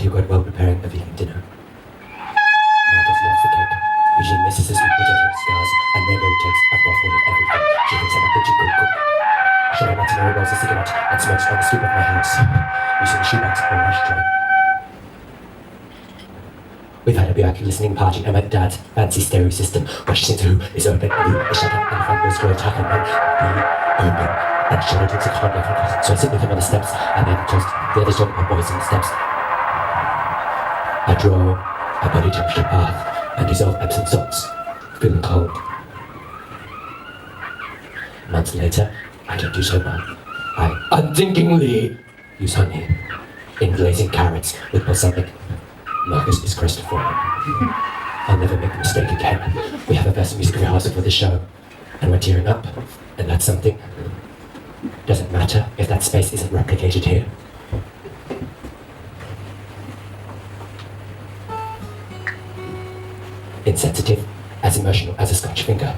do quite well preparing a vegan dinner. Marcus loves the cake. Usually misses the sweet potato, stars, and rainbow takes a bottle of everything. She thinks I'm a pretty good cook. Sherry Martinelli rolls a cigarette and smokes on the stoop of my house, using the shoebox or an ashtray. We've had a BRQ listening party at my dad's fancy stereo system, where she sings Who is Open and Who is Shut Up, and the front goes girl talking and Be Open. And Sherry drinks a cognac from us, so I sit with him on the steps, and then the others join my boys on the steps. I draw a body temperature path and dissolve Epsom salts, feeling cold. Months later, I don't do so well. I unthinkingly use honey in glazing carrots with balsamic. Marcus is crestfallen. I'll never make the mistake again. We have a first music rehearsal for the show, and we're tearing up, and that's something. Doesn't matter if that space isn't replicated here. Insensitive, as emotional as a Scotch finger.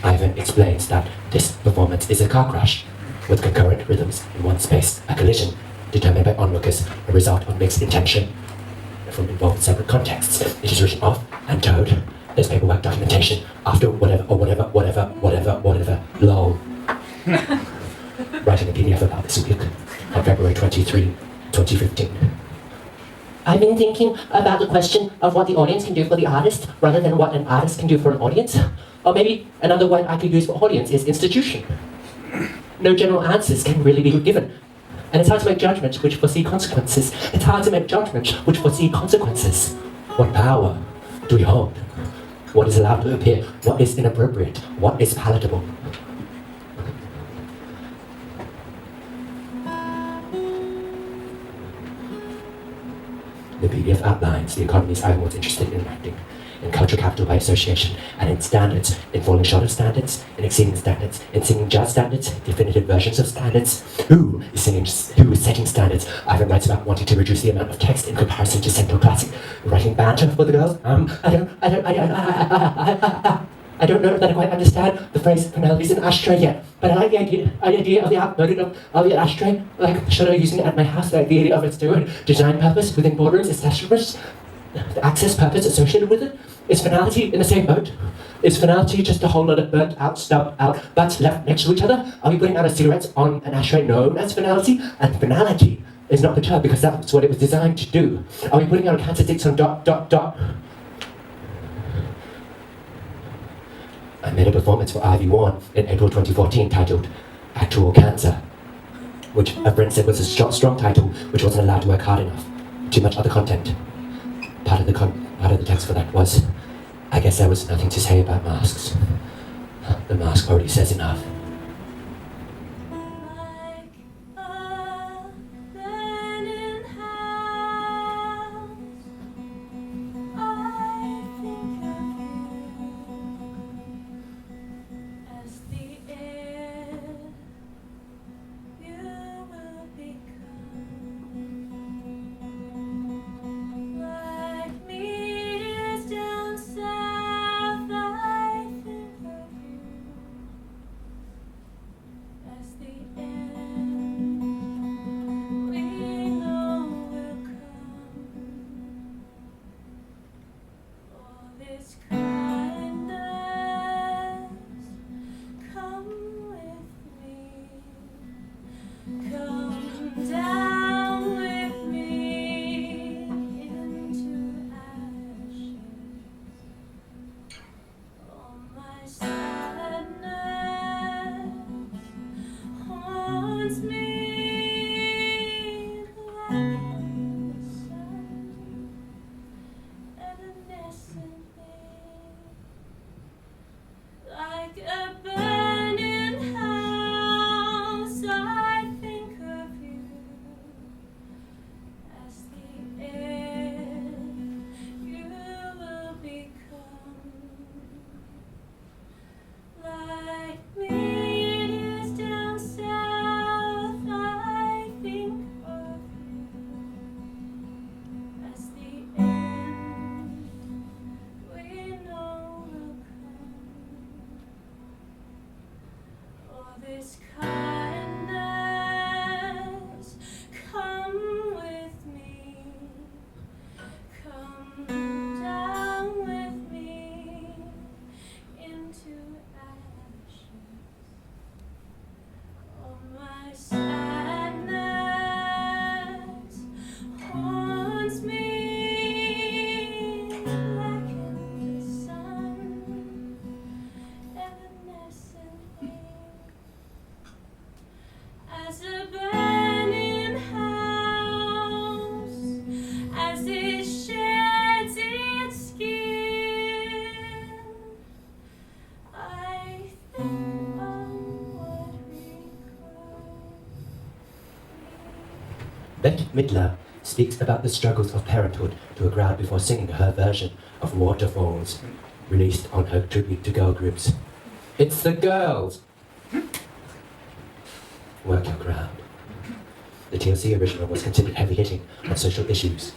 Ivan explains that this performance is a car crash, with concurrent rhythms in one space, a collision determined by onlookers, a result of mixed intention from involved separate contexts. It is written off and towed. There's paperwork documentation after whatever, lol. Writing a PDF about this week on February 23, 2015. I've been thinking about the question of what the audience can do for the artist rather than what an artist can do for an audience. Or maybe another word I could use for audience is institution. No general answers can really be given. And it's hard to make judgments which foresee consequences. It's hard to make judgments which foresee consequences. What power do we hold? What is allowed to appear? What is inappropriate? What is palatable? The PDF outlines the economies I'm most interested in enacting, in cultural capital by association, and in standards, in falling short of standards, in exceeding standards, in singing jazz standards, definitive versions of standards. Who is setting standards? Ivan writes about wanting to reduce the amount of text in comparison to Central Classic, writing banter for the girls. I don't know that I quite understand the phrase Finality'S An Ashtray yet, but I like the idea of the outmoded of the ashtray. Like, should I using it at my house? Like the idea of its design purpose within boardrooms, accessories, the access purpose associated with it. Is Finality in the same boat? Is Finality just a whole lot of burnt out, stubbed out butts left next to each other? Are we putting out a cigarette on an ashtray known as Finality? And Finality is not the term because that's what it was designed to do. Are we putting out a cancer sticks on ... I made a performance for Ivy Warren in April 2014 titled Actual Cancer, which a friend said was a strong title which wasn't allowed to work hard enough. Too much other content. Part of the text for that was, I guess there was nothing to say about masks. The mask already says enough. Bette Midler speaks about the struggles of parenthood to a crowd before singing her version of Waterfalls, released on her tribute to girl groups. It's the girls! Work your crowd. The TLC original was considered heavy-hitting on social issues.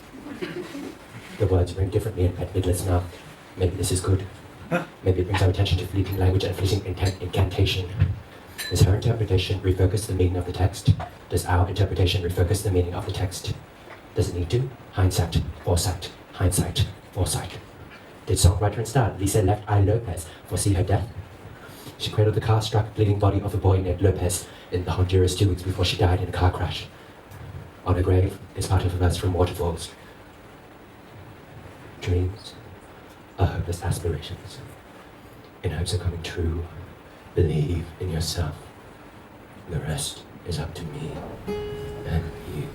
The words ring differently in Bette Midler's mouth. Maybe this is good. Maybe it brings our attention to fleeting language and fleeting incantation. Does her interpretation refocus the meaning of the text? Does our interpretation refocus the meaning of the text? Does it need to? Hindsight, foresight, hindsight, foresight. Did songwriter and star Lisa Left Eye Lopez foresee her death? She cradled the car-struck, bleeding body of a boy named Lopez in the Honduras 2 weeks before she died in a car crash. On her grave is part of a verse from Waterfalls. Dreams are hopeless aspirations. In hopes of coming true, believe in yourself. The rest is up to me and you.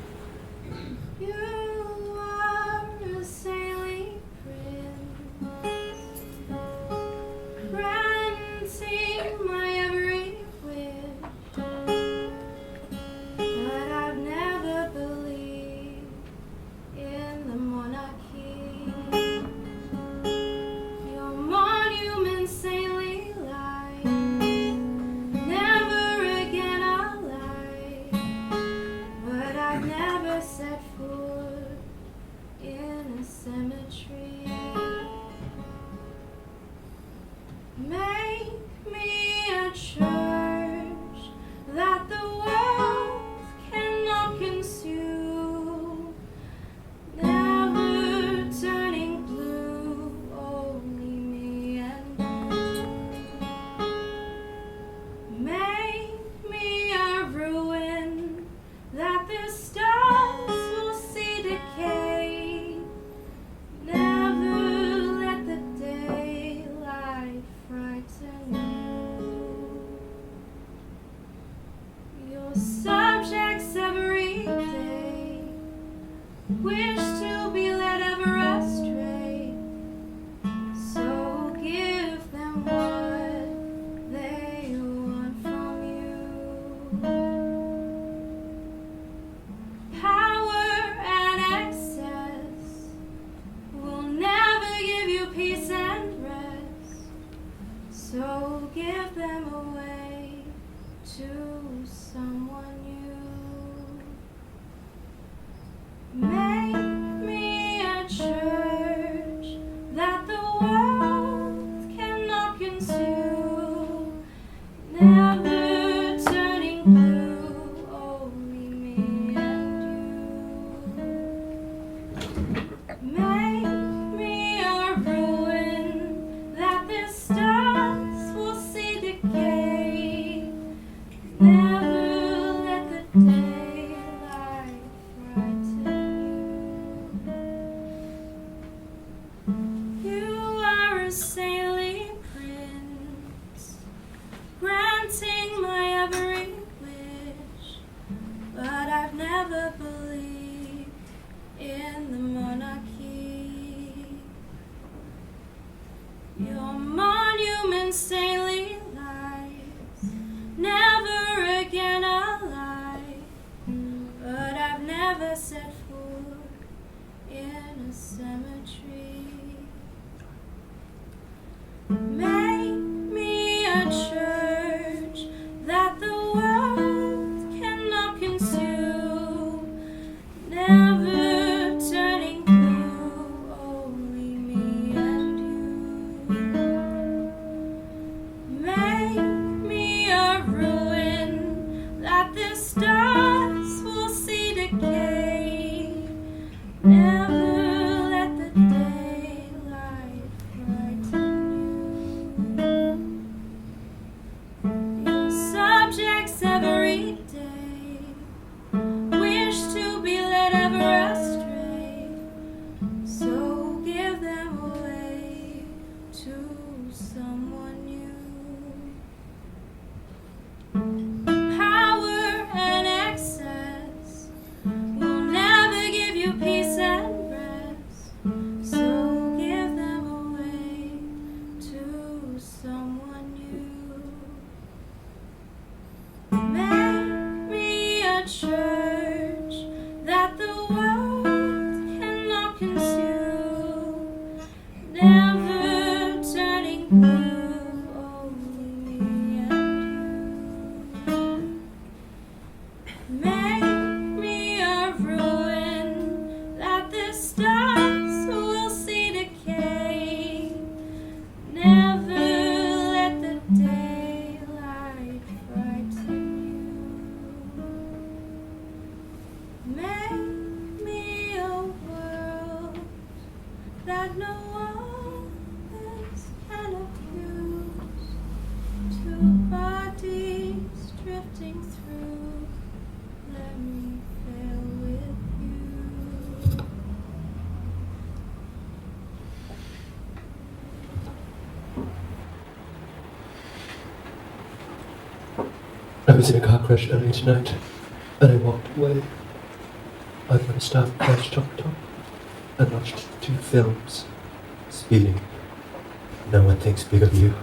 You are a sailing prince, granting my every wish, but I've never believed in the monarchy. Your monument saintly light, never again I'll lie, but I've never set foot in a cemetery. Make me a church that the world cannot consume, never turning blue, only me and you. Make me a ruin that the stars will see decay, never let the daylight frighten you. Your subjects every day wish to be led ever astray, so give them what they want from you. Power and excess will never give you peace and rest, so give them away to someone new. Make me a church that the world cannot consume, never turning blue, only me and you. Make me a ruin that the stars will see decay, never let the daylight frighten you. You are a saintly prince, granting my every wish, but I've never believed in the monarchy. Your monument saintly lies, never again I'll lie, but I've never set foot in a cemetery. Make me a church that the world cannot consume, never turning blue, only me and you. Make me a ruin that the stars will see decay, never let the daylight frighten you. Your subjects every day wish to be led ever astray, so give them away to someone new. Power and excess will never give you peace and rest, so give them away to someone new. Make me a church that drifting through. Let me fail with you. I was in a car crash earlier tonight, and I walked away. I put a stop, crashed top to top, and watched 2 films. Speeding. No one thinks big of you.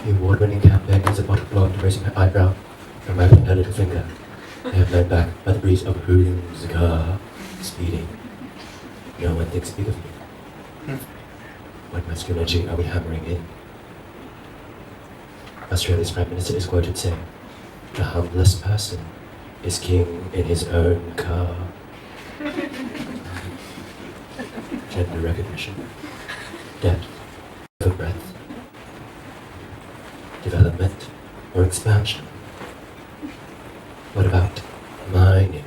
The award-winning campaign is a bottle blonde raising her eyebrow and wagging her little finger. They have blown back by the breeze of Hyun's car. Speeding. No one thinks big of you. What masculinity are we hammering in? Australia's Prime Minister is quoted saying, "The humblest person is king in his own car." Gender recognition. Depth of breadth. Development or expansion. What about mining?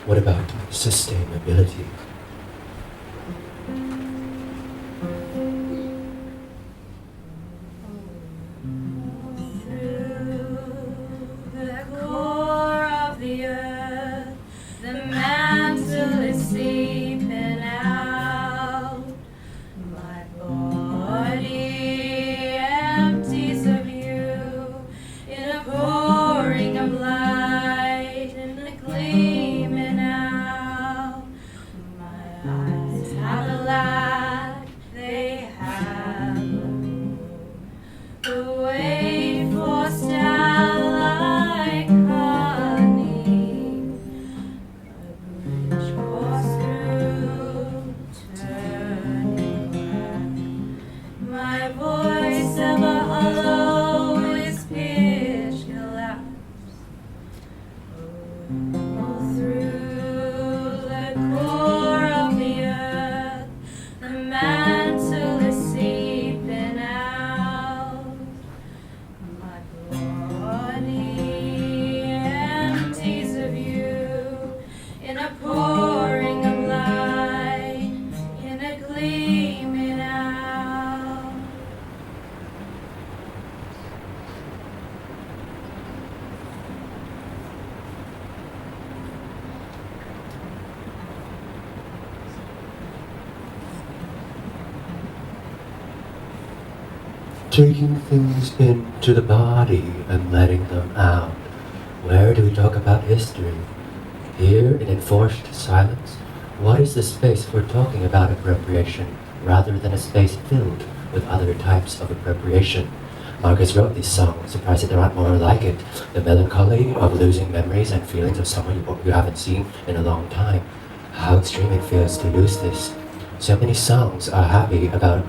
What about sustainability? Taking things into the body and letting them out. Where do we talk about history? Here in enforced silence? What is the space for talking about appropriation rather than a space filled with other types of appropriation? Marcus wrote this song, surprised that there aren't more like it. The melancholy of losing memories and feelings of someone you haven't seen in a long time. How extreme it feels to lose this. So many songs are happy about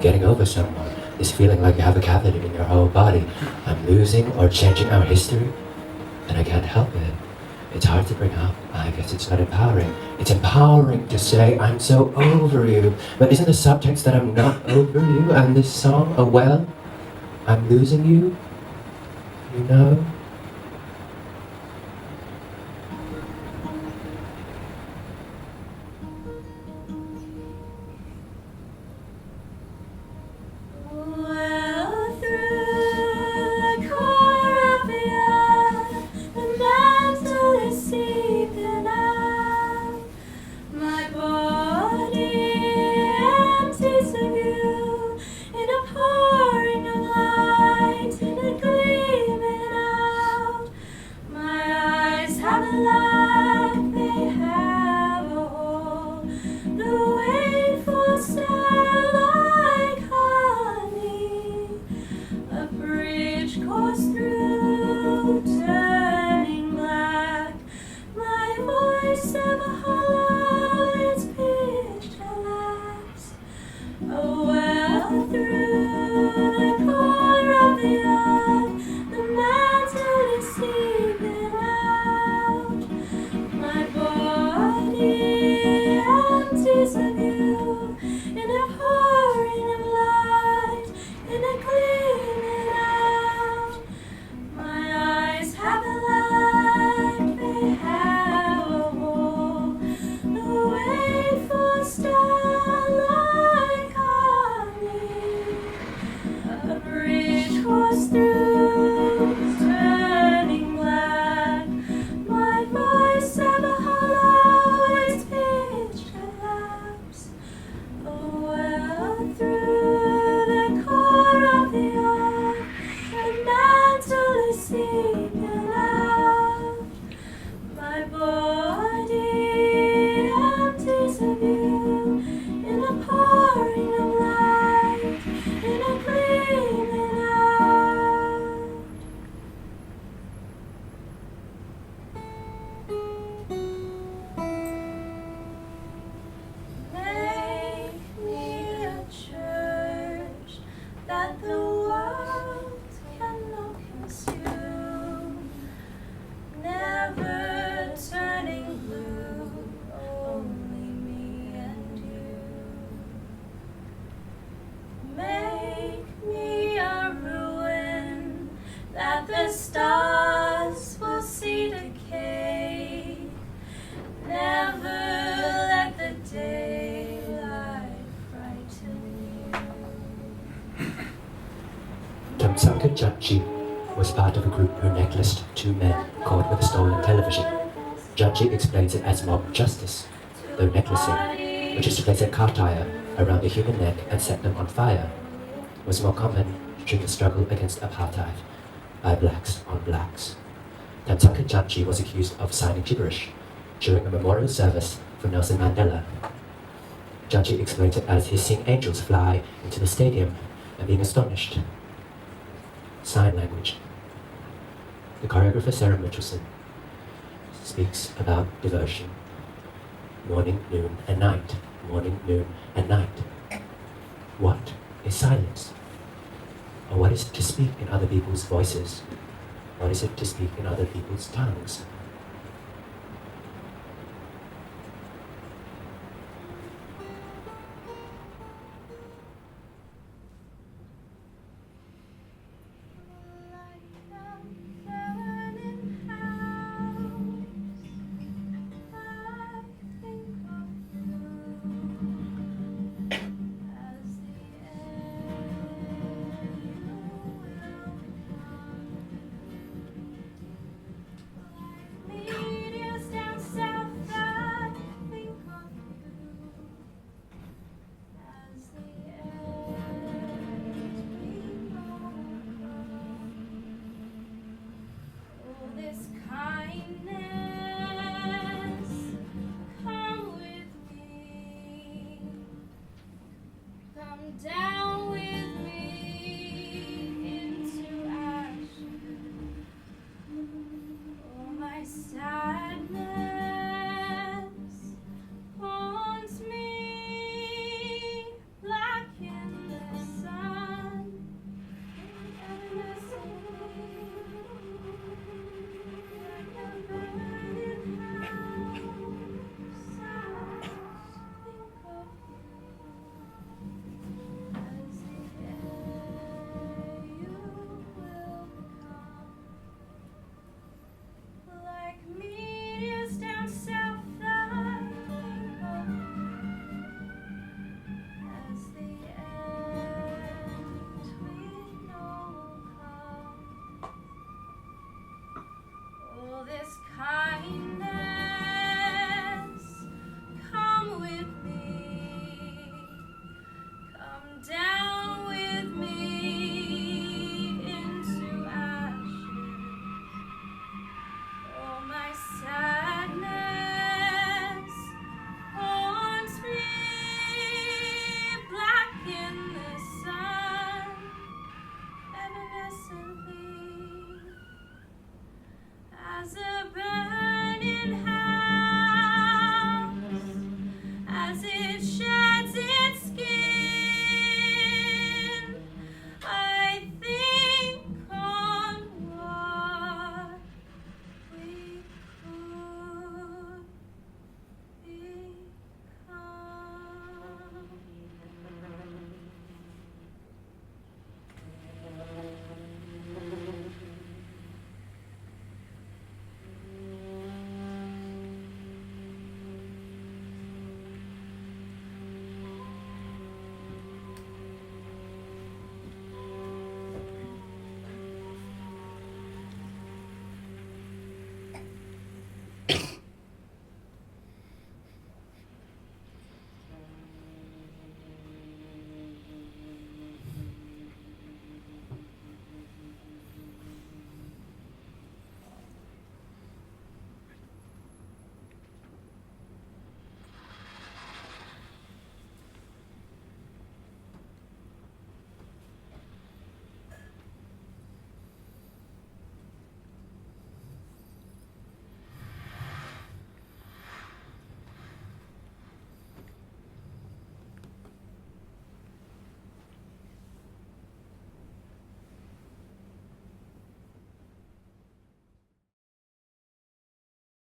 getting over someone. This feeling like you have a cavity in your whole body. I'm losing or changing our history, and I can't help it. It's hard to bring up. I guess it's not empowering. It's empowering to say, I'm so over you. But isn't the subtext that I'm not over you and this song a well? I'm losing you, you know? Through the stars will see decay. Never let the daylight frighten you. Tamsaka Janji was part of a group who necklaced two men caught with a stolen television. Janji explains it as mob justice, though necklacing, which is to place a car tire around a human neck and set them on fire, was more common during the struggle against apartheid by blacks on blacks. Tamsaka Janji was accused of signing gibberish during a memorial service for Nelson Mandela. Janji explains it as his seeing angels fly into the stadium and being astonished. Sign language. The choreographer Sarah Mitchelson speaks about devotion. Morning, noon, and night. Morning, noon, and night. What is silence? Or what is it to speak in other people's voices? What is it to speak in other people's tongues? Down with me into ashes. Oh, my sadness haunts me black in the sun. This kindness, come with me, come down with me into ashes. Oh, my sadness haunts me black in the sun, evanescently. As a burning